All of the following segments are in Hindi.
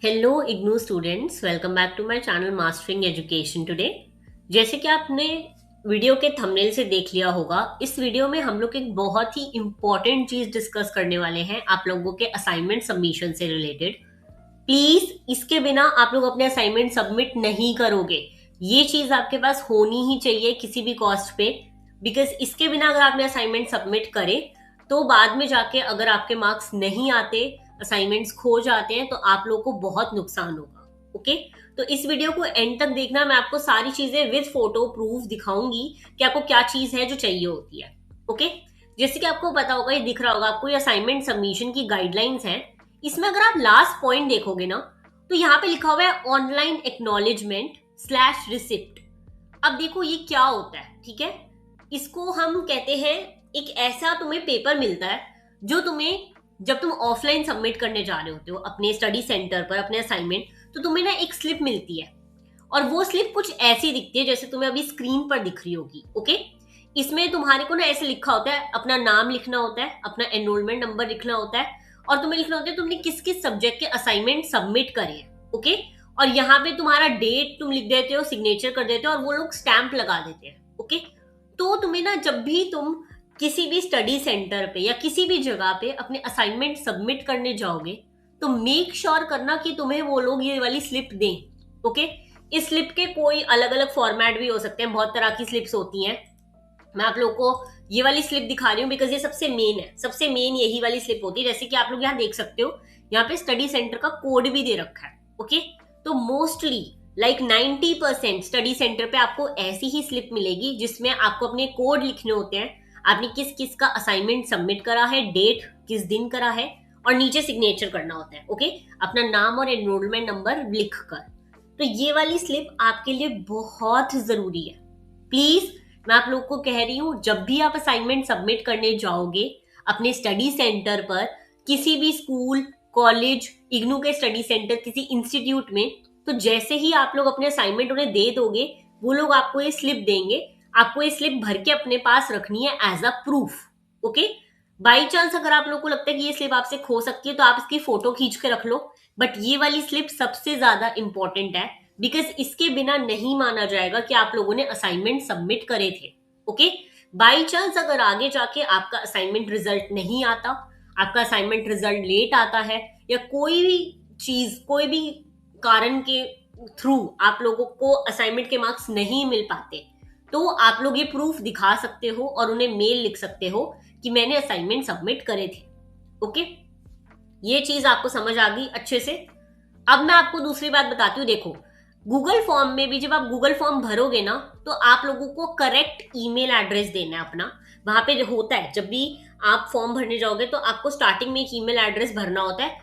Hello IGNOU students, welcome back to my channel mastering education today. जैसे कि आपने वीडियो के थंबनेल से देख लिया होगा, इस वीडियो में हम लोग एक बहुत ही इंपॉर्टेंट चीज डिस्कस करने वाले हैं आप लोगों के असाइनमेंट सबमिशन से रिलेटेड। प्लीज इसके बिना आप लोग अपने असाइनमेंट सबमिट नहीं करोगे। ये चीज आपके पास होनी ही चाहिए किसी भी कॉस्ट पे, बिकॉज इसके बिना अगर आपने असाइनमेंट सबमिट करे तो बाद में जाके अगर आपके मार्क्स नहीं आते, असाइनमेंट्स खो जाते हैं, तो आप लोगों को बहुत नुकसान होगा। ओके, तो इस वीडियो को एंड तक देखना। मैं आपको सारी चीजें विद फोटो प्रूफ दिखाऊंगी कि आपको क्या चीज है जो चाहिए होती है। ओके, जैसे कि आपको पता होगा, ये दिख रहा होगा आपको, ये असाइनमेंट सबमिशन की गाइडलाइंस है। इसमें अगर आप लास्ट पॉइंट देखोगे ना, तो यहाँ पे लिखा हुआ है ऑनलाइन एक्नॉलेजमेंट स्लैश रिसिप्ट। अब देखो ये क्या होता है, ठीक है। इसको हम कहते हैं, एक ऐसा तुम्हें पेपर मिलता है जो तुम्हें, जब तुम ऑफलाइन सबमिट करने जा रहे होते हो अपने स्टडी सेंटर पर अपने असाइनमेंट, तो तुम्हें ना एक स्लिप मिलती है। और वो स्लिप कुछ ऐसी दिखती है जैसे तुम्हें अभी स्क्रीन पर दिख रही होगी। ओके, इसमें तुम्हारे को ना ऐसे लिखा होता है, अपना नाम लिखना होता है, अपना एनरोलमेंट नंबर लिखना होता है, और तुम्हें लिखना होता है तुमने किस किस सब्जेक्ट के असाइनमेंट सबमिट करे हैं। ओके, और यहाँ पे तुम्हारा डेट तुम लिख देते हो, सिग्नेचर कर देते हो, और वो लोग स्टैंप लगा देते हैं। ओके, तो तुम्हें ना जब भी तुम किसी भी स्टडी सेंटर पे या किसी भी जगह पे अपने असाइनमेंट सबमिट करने जाओगे, तो मेक श्योर करना कि तुम्हें वो लोग ये वाली स्लिप दें। ओके, इस स्लिप के कोई अलग अलग फॉर्मेट भी हो सकते हैं, बहुत तरह की स्लिप्स होती हैं। मैं आप लोगों को ये वाली स्लिप दिखा रही हूँ बिकॉज ये सबसे मेन है, सबसे मेन यही वाली स्लिप होती है। जैसे कि आप लोग यहाँ देख सकते हो, यहाँ पे स्टडी सेंटर का कोड भी दे रखा है। ओके, तो मोस्टली लाइक 90% स्टडी सेंटर पे आपको ऐसी ही स्लिप मिलेगी जिसमें आपको अपने कोड लिखने होते हैं, आपने किस किस का असाइनमेंट सबमिट करा है, डेट किस दिन करा है, और नीचे सिग्नेचर करना होता है। ओके, अपना नाम और एनरोलमेंट नंबर लिख कर। तो ये वाली स्लिप आपके लिए बहुत जरूरी है। प्लीज, मैं आप लोग को कह रही हूं, जब भी आप असाइनमेंट सबमिट करने जाओगे अपने स्टडी सेंटर पर, किसी भी स्कूल, कॉलेज, इग्नू के स्टडी सेंटर, किसी इंस्टीट्यूट में, तो जैसे ही आप लोग अपने असाइनमेंट उन्हें दे दोगे, वो लोग आपको ये स्लिप देंगे। आपको ये स्लिप भर के अपने पास रखनी है as a proof. Okay, by chance अगर आप लोग को लगता है कि ये स्लिप आपसे खो सकती है, तो आप इसकी फोटो खींच के रख लो। बट ये वाली स्लिप सबसे ज्यादा इंपॉर्टेंट है, बिकॉज इसके बिना नहीं माना जाएगा कि आप लोगों ने असाइनमेंट सबमिट करे थे। ओके, बाई चांस अगर आगे जाके आपका असाइनमेंट रिजल्ट नहीं आता, आपका असाइनमेंट रिजल्ट लेट आता है, या कोई भी चीज, कोई भी कारण के थ्रू आप लोगों को असाइनमेंट के मार्क्स नहीं मिल पाते, तो आप लोग ये प्रूफ दिखा सकते हो और उन्हें मेल लिख सकते हो कि मैंने असाइनमेंट सबमिट करे थे। ओके, ये चीज आपको समझ आ गई अच्छे से। अब मैं आपको दूसरी बात बताती हूँ। देखो, गूगल फॉर्म में भी जब आप गूगल फॉर्म भरोगे ना, तो आप लोगों को करेक्ट ईमेल एड्रेस देना है अपना। वहां पे होता है, जब भी आप फॉर्म भरने जाओगे तो आपको स्टार्टिंग में एक ईमेल एड्रेस भरना होता है।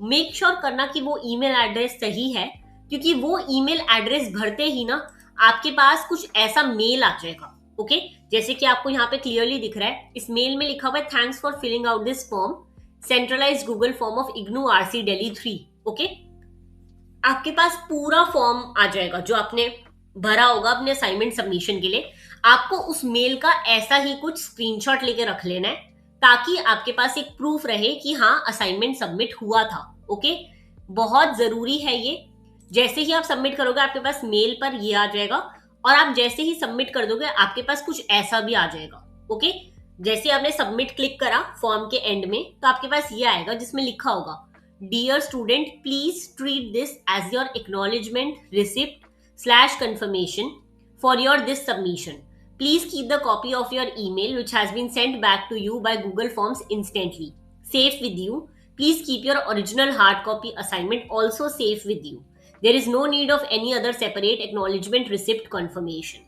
मेक श्योर करना कि वो ईमेल एड्रेस सही है, क्योंकि वो ईमेल एड्रेस भरते ही ना आपके पास कुछ ऐसा मेल आ जाएगा। ओके, जैसे कि आपको यहाँ पे क्लियरली दिख रहा है, इस मेल में लिखा हुआ है, thanks for filling out this form, centralize Google form of IGNOU RC Delhi 3। Okay, आपके पास पूरा फॉर्म आ जाएगा जो आपने भरा होगा अपने असाइनमेंट सबमिशन के लिए। आपको उस मेल का ऐसा ही कुछ स्क्रीनशॉट लेके रख लेना है, ताकि आपके पास एक प्रूफ रहे कि हाँ असाइनमेंट सबमिट हुआ था। ओके, बहुत जरूरी है ये। जैसे ही आप सबमिट करोगे आपके पास मेल पर ये आ जाएगा, और आप जैसे ही सबमिट कर दोगे आपके पास कुछ ऐसा भी आ जाएगा। ओके, जैसे आपने सबमिट क्लिक करा फॉर्म के एंड में, तो आपके पास ये आएगा जिसमें लिखा होगा, dear student, please treat this as your acknowledgement receipt slash confirmation for your this submission. Please keep the copy of your email which has been sent back to you by Google Forms instantly safe with you. Please keep your original hard copy assignment also safe with you. There is no need of any other separate acknowledgement receipt confirmation.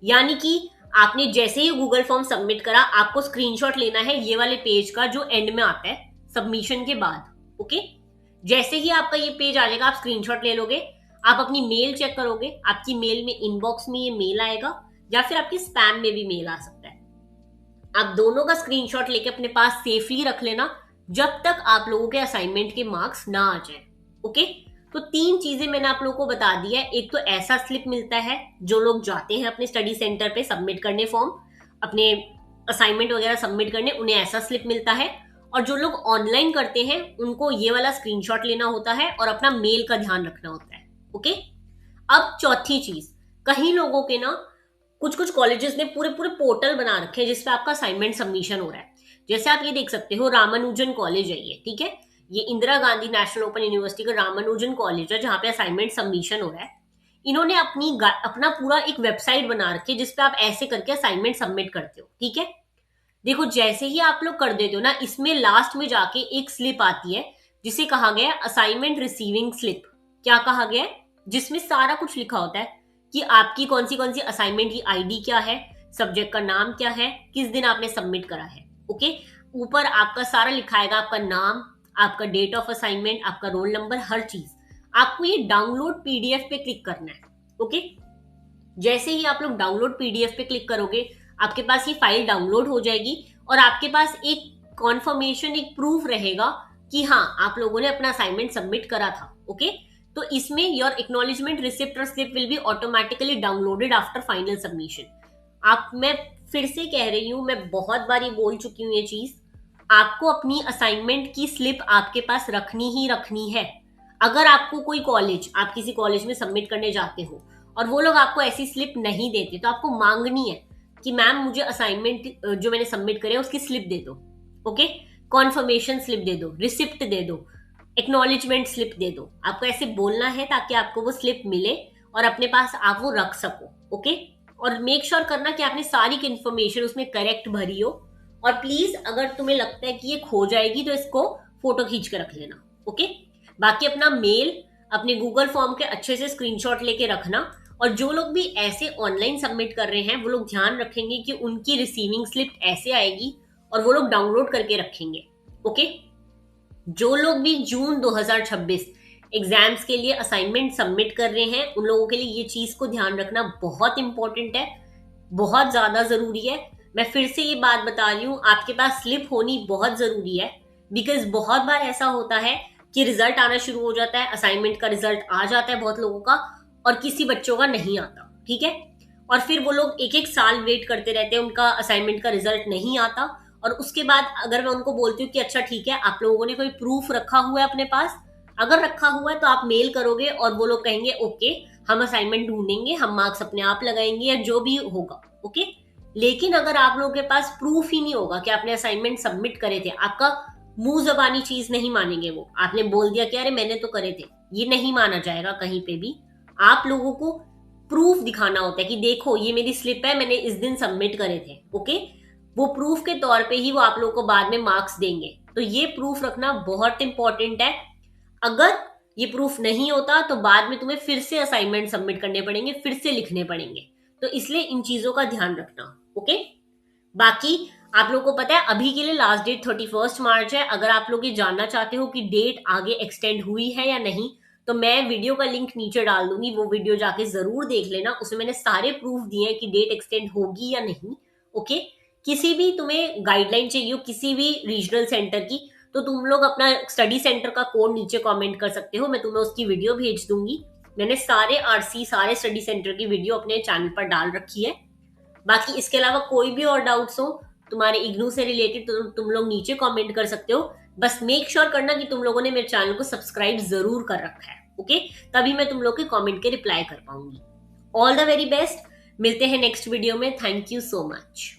यानी कि आपने जैसे ही गूगल फॉर्म सबमिट करा, आपको स्क्रीनशॉट लेना है ये वाले पेज का जो एंड में आता है सबमिशन के बाद। ओके, जैसे ही आपका ये पेज आ जाएगा, आप स्क्रीनशॉट ले लोगे, आप अपनी मेल चेक करोगे, आपकी मेल में इनबॉक्स में ये मेल आएगा, या फिर आपके स्पैम में भी मेल आ सकता है। आप दोनों का स्क्रीनशॉट लेके अपने पास सेफली रख लेना जब तक आप लोगों के असाइनमेंट के मार्क्स ना आ जाए। ओके, तो 3 चीजें मैंने आप लोगों को बता दी है। एक तो ऐसा स्लिप मिलता है, जो लोग जाते हैं अपने स्टडी सेंटर पे सबमिट करने फॉर्म, अपने असाइनमेंट वगैरह सबमिट करने, उन्हें ऐसा स्लिप मिलता है। और जो लोग ऑनलाइन करते हैं उनको ये वाला स्क्रीनशॉट लेना होता है और अपना मेल का ध्यान रखना होता है। ओके, अब चौथी चीज, कहीं लोगों के ना कुछ कुछ कॉलेजेस ने पूरे पूरे पोर्टल बना रखे हैं जिसपे आपका असाइनमेंट सबमिशन हो रहा है। जैसे आप ये देख सकते हो, रामानुजन कॉलेज है ये, ठीक है, ये Indira Gandhi national open university का रामानुजन कॉलेज है जहां पे असाइनमेंट सबमिशन हो रहा है। इन्होंने अपना पूरा एक वेबसाइट बना रखी है जिसपे आप ऐसे करके असाइनमेंट सबमिट करते हो। ठीक है, देखो जैसे ही आप लोग कर देते हो ना, इसमें लास्ट में जाके एक स्लिप आती है जिसे कहा गया है असाइनमेंट रिसीविंग स्लिप। क्या कहा गया है? जिसमें सारा कुछ लिखा होता है कि आपकी कौन सी असाइनमेंट की आईडी क्या है, सब्जेक्ट का नाम क्या है, किस दिन आपने सबमिट करा है। ओके, ऊपर आपका सारा लिखा आएगा, आपका नाम, आपका डेट ऑफ असाइनमेंट, आपका रोल नंबर, हर चीज। आपको ये डाउनलोड पीडीएफ पे क्लिक करना है। ओके, जैसे ही आप लोग डाउनलोड पीडीएफ पे क्लिक करोगे, आपके पास ये फाइल डाउनलोड हो जाएगी और आपके पास एक कॉन्फर्मेशन, एक प्रूफ रहेगा कि हाँ आप लोगों ने अपना असाइनमेंट सबमिट करा था। ओके, तो इसमें योर एक्नॉलेजमेंट रिसिप्ट और slip will be automatically downloaded after final submission. मैं फिर से कह रही हूं, मैं बहुत बार ये बोल चुकी हूँ ये चीज, आपको अपनी असाइनमेंट की स्लिप आपके पास रखनी ही रखनी है। अगर आपको कोई कॉलेज, आप किसी कॉलेज में सबमिट करने जाते हो और वो लोग आपको ऐसी स्लिप नहीं देते, तो आपको मांगनी है कि मैम मुझे असाइनमेंट जो मैंने सबमिट करे उसकी स्लिप दे दो। ओके, कॉन्फर्मेशन स्लिप दे दो, रिसिप्ट दे दो, एक्नॉलेजमेंट स्लिप दे दो। आपको ऐसे बोलना है ताकि आपको वो स्लिप मिले और अपने पास आप वो रख सको। ओके, और मेक श्योर करना कि आपने सारी इन्फॉर्मेशन उसमें करेक्ट भरी हो। और प्लीज अगर तुम्हें लगता है कि ये खो जाएगी तो इसको फोटो खींच के रख लेना। ओके, बाकी अपना मेल, अपने गूगल फॉर्म के अच्छे से स्क्रीनशॉट लेके रखना। और जो लोग भी ऐसे ऑनलाइन सबमिट कर रहे हैं वो लोग ध्यान रखेंगे कि उनकी रिसीविंग स्लिप ऐसे आएगी और वो लोग डाउनलोड करके रखेंगे। ओके, जो लोग भी जून 2026 एग्जाम्स के लिए असाइनमेंट सबमिट कर रहे हैं उन लोगों के लिए ये चीज को ध्यान रखना बहुत इंपॉर्टेंट है, बहुत ज्यादा जरूरी है। मैं फिर से ये बात बता रही हूँ, आपके पास स्लिप होनी बहुत जरूरी है। बिकॉज बहुत बार ऐसा होता है कि रिजल्ट आना शुरू हो जाता है, असाइनमेंट का रिजल्ट आ जाता है बहुत लोगों का और किसी बच्चों का नहीं आता। ठीक है, और फिर वो लोग एक एक साल वेट करते रहते हैं, उनका असाइनमेंट का रिजल्ट नहीं आता। और उसके बाद अगर मैं उनको बोलती हूँ कि अच्छा ठीक है, आप लोगों ने कोई प्रूफ रखा हुआ है अपने पास, अगर रखा हुआ है तो आप मेल करोगे और वो लोग कहेंगे ओके हम असाइनमेंट ढूंढेंगे, हम मार्क्स अपने आप लगाएंगे या जो भी होगा। ओके, लेकिन अगर आप लोगों के पास प्रूफ ही नहीं होगा कि आपने असाइनमेंट सबमिट करे थे, आपका मुंह जबानी चीज नहीं मानेंगे वो, आपने बोल दिया कि अरे मैंने तो करे थे, ये नहीं माना जाएगा कहीं पे भी। आप लोगों को प्रूफ दिखाना होता है कि देखो ये मेरी स्लिप है, मैंने इस दिन सबमिट करे थे। ओके, वो प्रूफ के तौर पे ही वो आप लोगों को बाद में मार्क्स देंगे। तो ये प्रूफ रखना बहुत इंपॉर्टेंट है। अगर ये प्रूफ नहीं होता तो बाद में तुम्हें फिर से असाइनमेंट सबमिट करने पड़ेंगे, फिर से लिखने पड़ेंगे। तो इसलिए इन चीजों का ध्यान रखना। ओके, बाकी आप लोगों को पता है अभी के लिए लास्ट डेट 31 मार्च है। अगर आप लोग ये जानना चाहते हो कि डेट आगे एक्सटेंड हुई है या नहीं, तो मैं वीडियो का लिंक नीचे डाल दूंगी, वो वीडियो जाके जरूर देख लेना। उसमें मैंने सारे प्रूफ दिए हैं कि डेट एक्सटेंड होगी या नहीं। ओके, किसी भी तुम्हें गाइडलाइन चाहिए हो किसी भी रीजनल सेंटर की, तो तुम लोग अपना स्टडी सेंटर का कोड नीचे कमेंट कर सकते हो, मैं तुम्हें उसकी वीडियो भेज दूंगी। मैंने सारे आरसी, सारे स्टडी सेंटर की वीडियो अपने चैनल पर डाल रखी है। बाकी इसके अलावा कोई भी और डाउट्स हो तुम्हारे इग्नू से रिलेटेड तो तुम लोग नीचे कमेंट कर सकते हो। बस मेक श्योर करना कि तुम लोगों ने मेरे चैनल को सब्सक्राइब जरूर कर रखा है। ओके, तभी मैं तुम लोग के कमेंट के रिप्लाई कर पाऊंगी। ऑल द वेरी बेस्ट, मिलते हैं नेक्स्ट वीडियो में। Thank you so much.